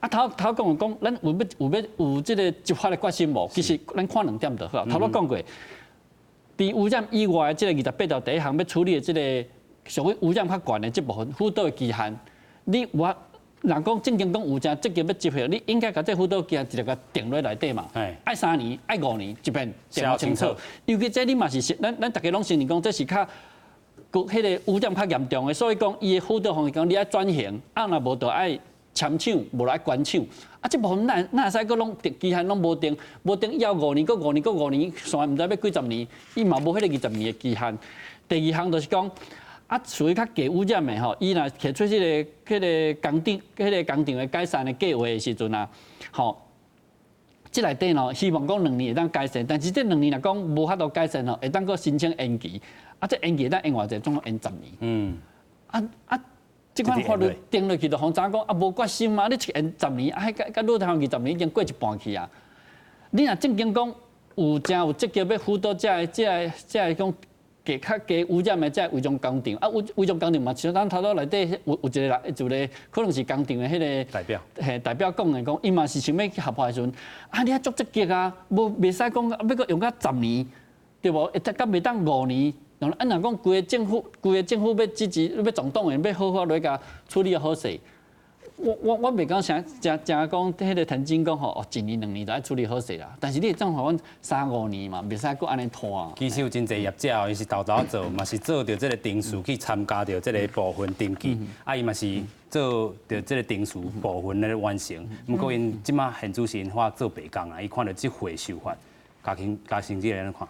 啊，头讲，咱有这个执法的决心无？其实咱看2点就好。头讲过，伫污染以外，这个28条第1项要处理的这个属于污染较悬的这部分辅导的期限，若讲正经讲有正积极要执行，你应该甲这辅导期限直接甲定落内底嘛。爱3年、爱5年，一遍定清楚。尤其这你嘛是咱大家拢承认讲，这是较。迄个污染较严重的，所以讲伊的辅导方式讲，你爱转型，啊若无就爱签厂，无就爱关厂，啊这部分哪会使佫拢期限拢无定，以后5年、佫5年、佫5年，算毋知要几十年，伊嘛无迄个20年的期限。第2项就是讲，啊属于较低污染的吼，伊若提出迄个工厂的改善的计划的时阵啊，吼。这内底喏，希望讲2年会当改善，但是这2年若讲无法度改善吼，会当佫申请延期，啊，这延期咱延偌济，总共延10年。这款法律定落去就互早讲啊，无决心嘛，你延10年，啊，甲路头20年已经过一半去啊。你若正经讲有积极要辅导这讲较低污染的这违章工厂，啊，违章工厂嘛，像咱头头内底有一个可能是工厂的迄个代表讲的讲，伊嘛是想要去合法的时阵，啊，你啊足积极啊，袂使讲要搁用到10年，对无？会甲袂当5年，然后若讲规个政府要积极要总动员，要好好来甲处理好势。我袂讲正讲迄个陈金讲吼，1年2年就爱处理好势啦。但是你怎互阮3、5年嘛，袂使搁安尼拖。其实有真侪业者，伊是豆做，嘛是做着这个定数去参加着这个部分登记，啊，伊嘛是做着这个定数部分来完成。不过因即马现主席法做白工啊，伊看到即回修法，加成绩来安怎看？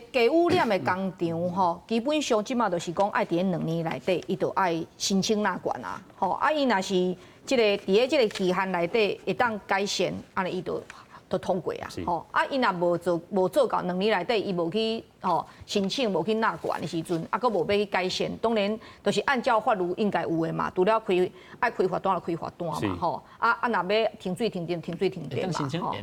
低污染的工厂吼，基本上即马就是讲爱伫2年内底，伊就爱申请纳管啊。吼，啊，伊若是即个伫咧即个期限内底会当改善，安尼伊就通过啊。吼，啊，伊若无做到2年内底，伊无去申请，无去纳管的时阵，啊，佫无要去改善，当然就是按照法律应该有的嘛。除了爱开罚单就开罚单嘛。吼，啊，若要停水停电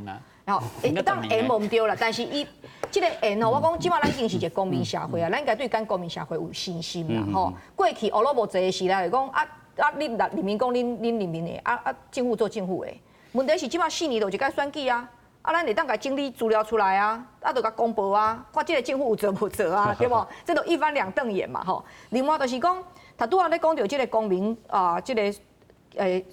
嘛。吼，当然无毋对啦，但是伊即个吼，我讲即马咱已经是一个公民社会啊，咱应该对咱公民社会有信心啦。吼，过去学了无济的时代，就讲你人民讲恁人民的，政府做政府的。问题是即马4年就一届选举啊，咱会当甲整理资料出来啊，就甲公布啊，看即个政府有做无做啊，对无？这都一翻两瞪眼嘛，吼。另外就是讲，他拄仔咧讲到即个公民即个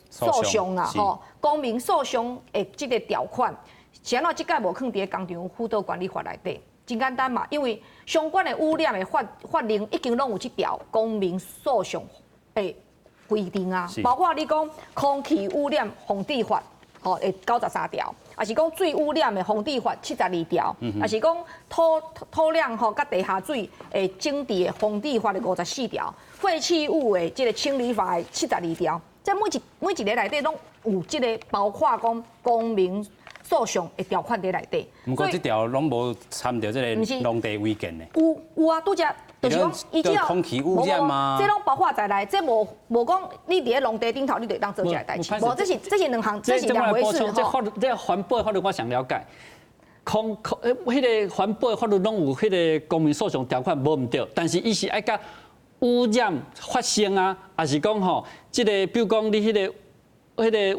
诉讼啊，吼，公民诉讼的即个条款。是安怎即届无放伫工厂辅导管理法内底？真简单嘛，因为相关的污染的法令已经拢有即条公民诉讼的规定啊，包括你讲空气污染防治法，的93条，也是讲水污染的防治法72条，也是讲土壤甲地下水的整治的防治法的54条，废弃物的即个清理法的72条，在每一个内底拢有即个包括讲公民诉讼的条款在内底。不过这条拢无参到这个农地违建的。有啊，拄只就是讲，伊只要空气污染吗？这拢包括在内，这无讲你伫个农地顶头，你就当做这个代志。无，这是两项，这是两回事吼。这环保的法律我想了解。迄个环保的法律拢有迄个公民诉讼条款无毋对，但是伊是爱甲污染发生啊，还是讲吼，这个比如讲你迄个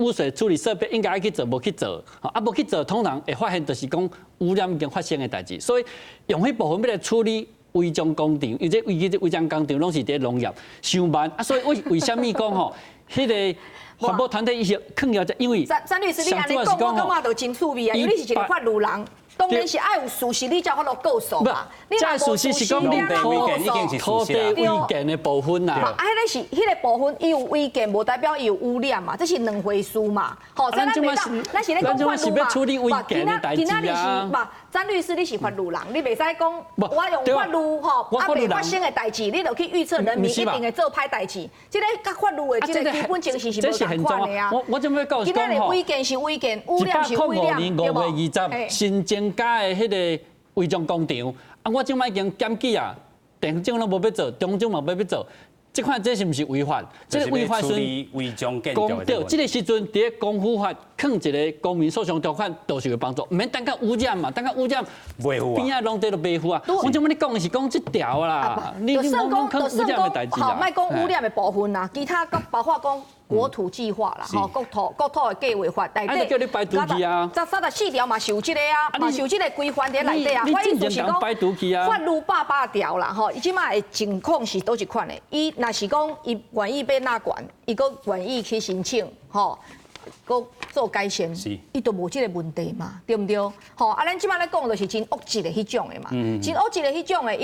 污水处理设备应该爱去做，无去做，啊无去做，通常会发现就是讲污染已经发生的代志，所以用迄部分要来处理违章工程，而且违章工程拢是伫农业上慢啊，所以为什么讲吼，迄个环保团队伊是肯要，因为詹律师，你安尼讲，我感觉就真趣味啊，因为你是一个法律人。当然是爱有事实，你才好落告诉嘛。这事实是讲你土地违建的部分啦。啊，迄个部分伊有违建，无代表伊有污染嘛，这是两回事嘛。好，咱是咧讲法律嘛。今仔日是嘛？詹律师，你是法律人，你袂使讲我用法律吼，啊未发生的代志，你就去预测人民一定会做歹代志。这个甲法律的这个基本精神是无同款的啊。我怎么告诉你讲吼？今仔日违建是违建，污染是污染，对无？5月20新增加的迄个违章工程，啊，我即摆已经检举啊，地方政府拢无要做，中政府无要做。这款这是不是违法？这个违法是违章建筑。对，这个时阵伫个公务法放一个公民诉讼条款，都是有帮助。唔免等到污染嘛，等到污染边仔农地都维护啊。我怎么你讲的是讲这条啦？你算讲污染的代志好，莫讲污染的部分啦，其他包括讲。国土计划啦，吼，国土的计划法内底，叫你摆图去啊，34条嘛是有这个啊，嘛是有这个规范在内底啊。我意思是讲，法律800条啦，吼，伊即卖的情况是倒一款的。伊若是讲伊愿意要纳管，伊个愿意去申请，吼，个做改善，伊都无这个问题嘛，对不对？吼，啊，咱即摆咧讲就是真恶质的迄种的嘛，真恶质的迄种的，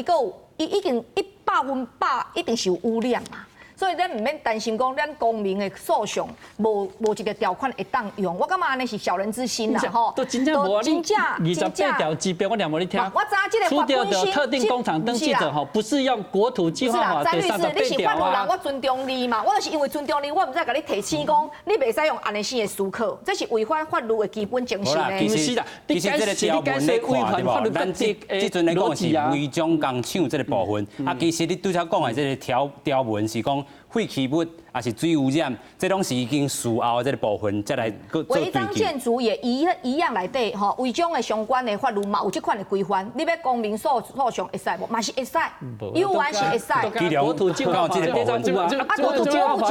伊已经100%一定是有污染嘛。所以咱唔免担心讲，咱公民的诉讼无一个条款会当用，我感觉安尼是小人之心啦，吼。都真正无你28条级别，我念无你听。我知这个法本身，特定工厂登记者吼，不是用国土计划法第38条啊。詹律师，你是法律人，我尊重你嘛。我就是因为尊重你，我唔再甲你提醒讲，你袂使用安尼性的思考，这是违反法律的基本精神的。其实这个条文咧看对无？咱即阵咧讲的是违章工厂这个部分，啊，其实你拄则讲的这个条文是讲。废弃物也是水污染，这拢是已经事后的这个部分，再来做对违章建筑也一样内底吼，违章的相关的法律嘛有这款的规范，你要公民诉讼会使无？嘛是会使，有完是会使。国土计划法这个部分有啊，国土计划法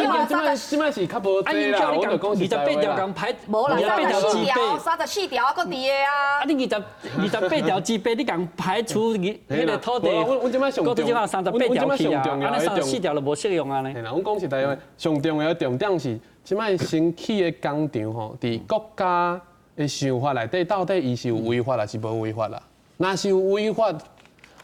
即摆是较无济啦，我就讲28条讲排，无啦，34条啊，搁伫个啊。啊，你28条之八，你讲排除迄个土地，国土计划38条去啊，啊，那34条就无适用啊呢。阮讲实在话，上重要的重点是，即摆新起的工厂吼，伫国家的想法内底，到底伊是有违法还是无违法啦？若是有违法，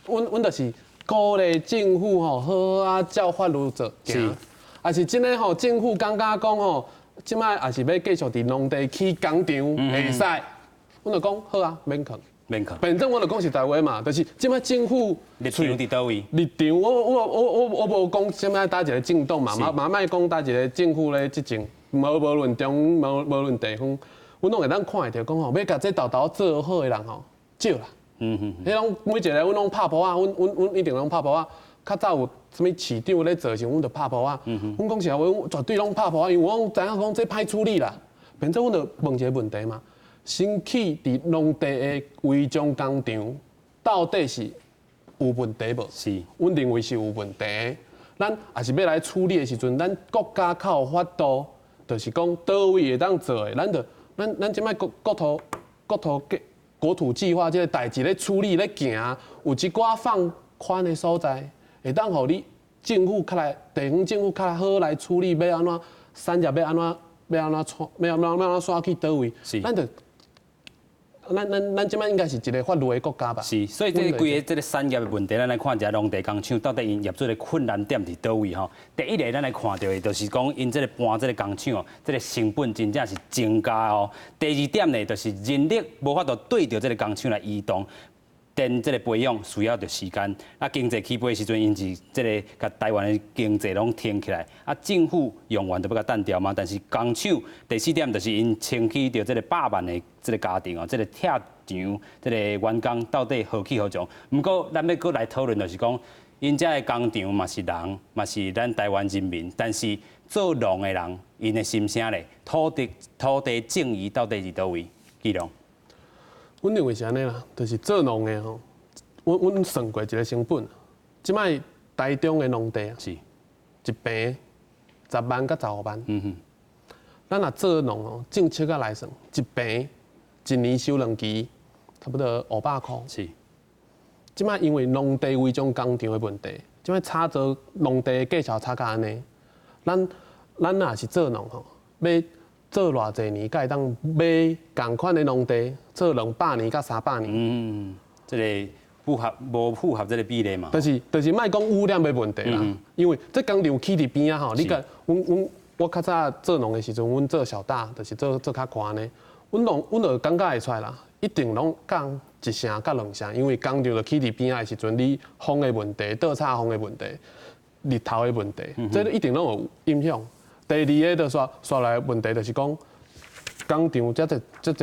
阮就是鼓励政府吼，好啊照法律做行。还是真诶吼，政府感觉讲吼，即摆也是要继续伫农地起工厂会使，阮就讲好啊，免去。反正我就讲实在话嘛，就是即摆政府立场伫倒位？立场我无讲什么打一个政党嘛，嘛莫讲打一个政府咧执政，无论中无论地方，阮拢会当看会着讲吼，要甲这道做好的人吼少啦。迄拢每一个阮拢拍波啊，阮一定拢拍波啊。较早有啥物市长咧做时，阮就拍波啊。阮讲实话，阮绝对拢拍波啊，因为我知影讲这歹处理啦。反正阮就问一个问题嘛。新起伫农地的违章工厂，到底是有问题无？是，阮认为是有问题。咱也是要来处理的时阵，咱国家较有法度，就是讲倒位会当做的，咱即摆国土计划这个代志咧处理咧行，有一寡放宽的所在，会当互你政府较来地方政府较好来处理，要安怎产业要安怎刷去倒位，咱即摆应该是一个法律的国家吧？是，所以这规个这个产业的问题，咱来看一下农地工厂到底因业主的困难点伫倒位吼。第一个咱来看到的，就是讲因这个搬这个工厂哦，这个成本真正是增加哦。第二点呢，就是人力无法度对着这个工厂来移动。电这个培养需要的时间。啊，经济起飞的时阵，因是这个甲台湾的经济拢挺起来。啊，政府用完都要甲单调嘛，但是工厂第4点就是因撑起着这个100万的这个家庭哦，这个拆墙这个员工到底何去何从？不过咱要搁来讨论就是讲，因遮的工厂嘛是人，嘛是咱台湾人民，但是做农的人，因的心声咧，土地正义到底是倒位？基隆。阮认为是安尼啦，就是做农的吼，阮算过一个成本，即摆台中的农地啊，是一平10万到15万。咱若做农哦，政策啊来算，一平一年收2期，差不多500块。是。即摆因为农地为种工厂的问题，即摆差做农地的价钱差甲安尼，咱若是做农吼，要做偌济年，才会当买共款的农地，做200年到300年。这个无符合这个比例嘛？就是莫讲污染的问题啦，因为这工厂起伫边啊吼，你甲我较早做农的时阵，阮做小大，就是做较宽的，阮就感觉会出来啦，一定拢降1成到2成，因为工厂就起伫边啊的时阵，你风的问题、倒插风的问题、日头的问题，这一定拢有影响。第二个就刷来的问题就是讲，工厂这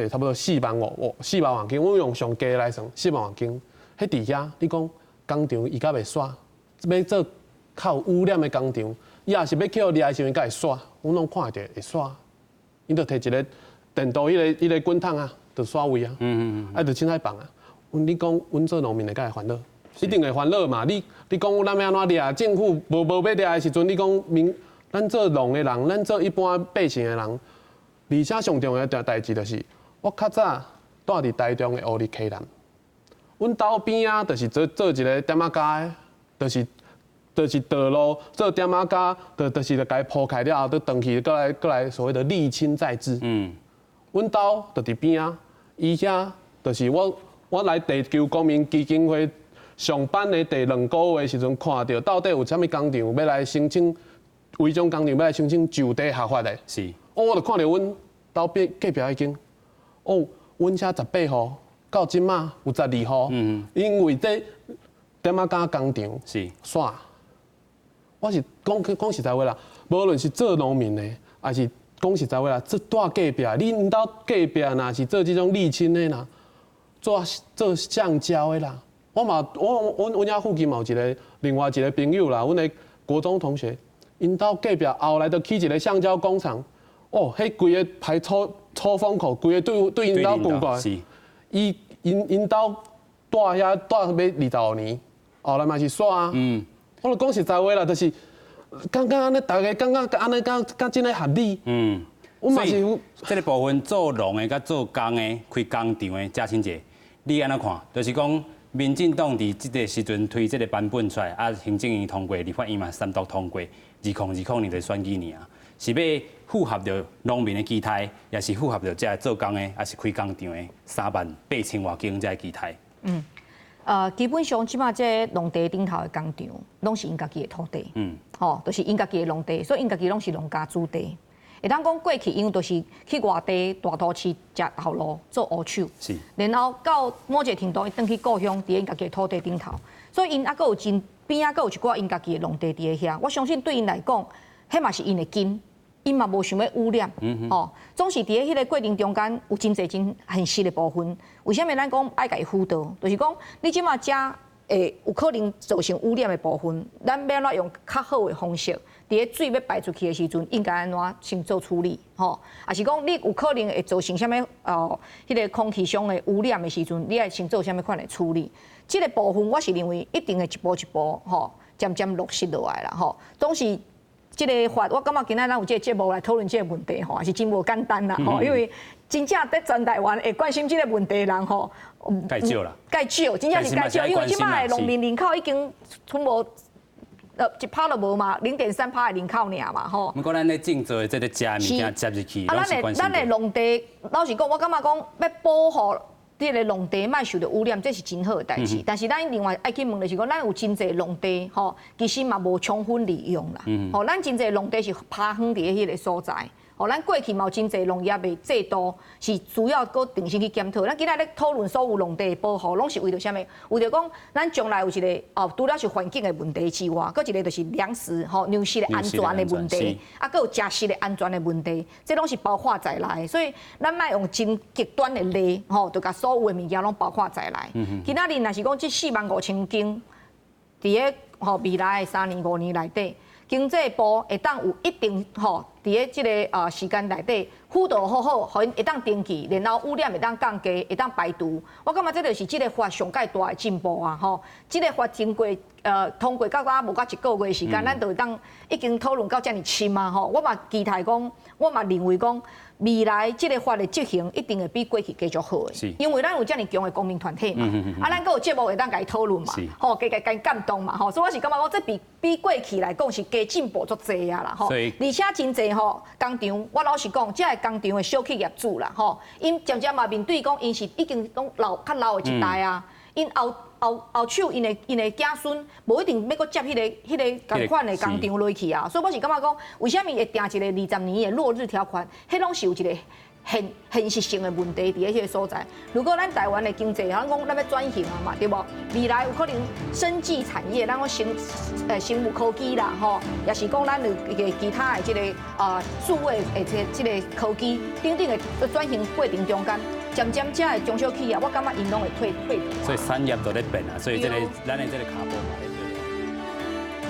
差不多4万元斤，我用上低来算4万元斤，迄伫遐你讲工厂伊敢袂刷？要做较有污染的工厂，伊也是要去互掠的时阵，敢会刷？阮拢看会会刷，伊就摕一个电动迄个滚筒啊，就刷位啊，啊就凊彩放啊。你讲阮做农民的，敢会烦恼？一定会烦恼嘛。你讲咱要安怎掠？政府无要掠的时阵，你讲咱做农的人，咱做一般百姓的人，而且上重要的代志就是，我较早住伫台中的乌日溪南，阮兜边啊，就是做一个点仔街，就是道路做点仔街，就是甲伊铺开了后，倒转去，过来所谓的沥青再制。阮兜就伫边啊，伊遐就是我来地球公民基金会上班的第2个月的时阵，看到底有啥物工厂要来申请。为种工厂要来申请就地合法的，是。我就看到阮兜隔壁已经，阮遐18户到即马有12户，因为这点仔街工厂是煞。我是讲实在话啦，无论是做农民的，还是讲实在话啦，住隔壁，你因兜隔壁若是做这种沥青的啦，做橡胶的啦，阮遐附近嘛有另外一个朋友啦，阮的国中同学。因兜隔壁后来就起一个橡胶工厂，迄规个排抽风口，规个对因兜滚过来。因兜住遐要25年，后来嘛是煞啊。我就讲实在话啦，就是感觉安尼，大家感觉安尼敢真个合理。我嘛是这个部分做农的甲做工的开工厂的嘉欣姐，你安怎看？就是讲。民进党伫这个时阵推这个版本出来，啊，行政院通过，立法院嘛3读通过，2020年的选举年啊，是要符合着农民的期待，也是符合着这做工的，也是开工厂的38000多间这期待。基本上即马这农地顶头的工厂，拢是因家己的土地，就是因家己的农地，所以因家己拢是农家主地。会当讲过去，因为都是去外地大都市食头路做乌手，是。然后到某一个程度，伊转去故乡，伫因家己的土地顶头，所以因还佫有真边啊，佫有一寡因家己的农地伫咧遐。我相信对因来讲，迄嘛是因的根，因嘛无想要污染，总是伫咧迄个过程中间有真侪真现实的部分。为什么咱讲爱家辅导？就是讲你即马食有可能造成污染的部分，咱要安怎用较好的方式？伫咧水要排出去的时阵，应该安怎先做处理，也是讲你有可能会造成啥物迄个空气上的污染的时阵，你要先做啥物款的处理？这个部分我是认为一定会一步一步渐渐落实落来啦，总是这个法，我感觉今仔咱有这个节目来讨论这个问题，也是真无简单啦，因为真正在全台湾会关心这个问题的人介少啦，介少，真正是介少，因为即摆的农民人口已经剩无。1%都无嘛，0.3%的人口尔嘛，不过咱咧种做的这个食物件接入去，咱的农地，老实讲，我感觉讲要保护这个农地莫受到污染，这是真好的代志。但是咱另外爱去问的是讲，咱有真侪农地其实嘛无充分利用啦。咱真侪农地是趴远伫迄个所在，咱过去嘛有真侪农业的制度是主要搁重新去检讨。咱今仔咧讨论所有农地的保护，拢是为着啥物？为着讲咱将来有一个除了是环境的问题之外，搁一个就是粮食粮食的安全的问题，啊，搁有食食的安全的问题，这拢是包括在内。所以咱莫用真极端的例，就甲所有的物件拢包括在内。今仔日若是讲这45000间，伫个未来的3年5年内底。经济部会当有一定伫咧即个时间内底辅导好好，互因会当登记，然后污染会当降低，会当排除。我感觉这就是即个法上介大的进步啊！即个法经过通过到无到1个月时间，咱就会当已经讨论到遮尔深啊！我嘛期待讲，我嘛认为讲。未来这个法的执行一定会比过去继续好的，因为咱有这么强的公民团体嘛，咱搁有节目会当甲伊讨论嘛，加感动嘛，所以我是感觉讲这比过去来讲是加进步足济啊啦，而且真济工厂，我老实讲，这个工厂的小企业主啦，因渐渐嘛面对讲，因是已经拢较老的一代啊，因后手因的子孙无一定要搁接迄个同款的工厂落去啊，所以我是感觉讲，为什么会定一个20年的落日条款，迄拢是有一个现实性的问题伫迄个所在。如果咱台湾的经济，咱讲咱要转型啊嘛，对无？未来有可能生技产业，咱讲生物科技啦，也是讲咱的其他的即个数位的即个科技等等的转型过程中间。渐渐这的中小企业，我感觉因拢会退。所以产业都在变啊，所以这个咱的这个卡步嘛。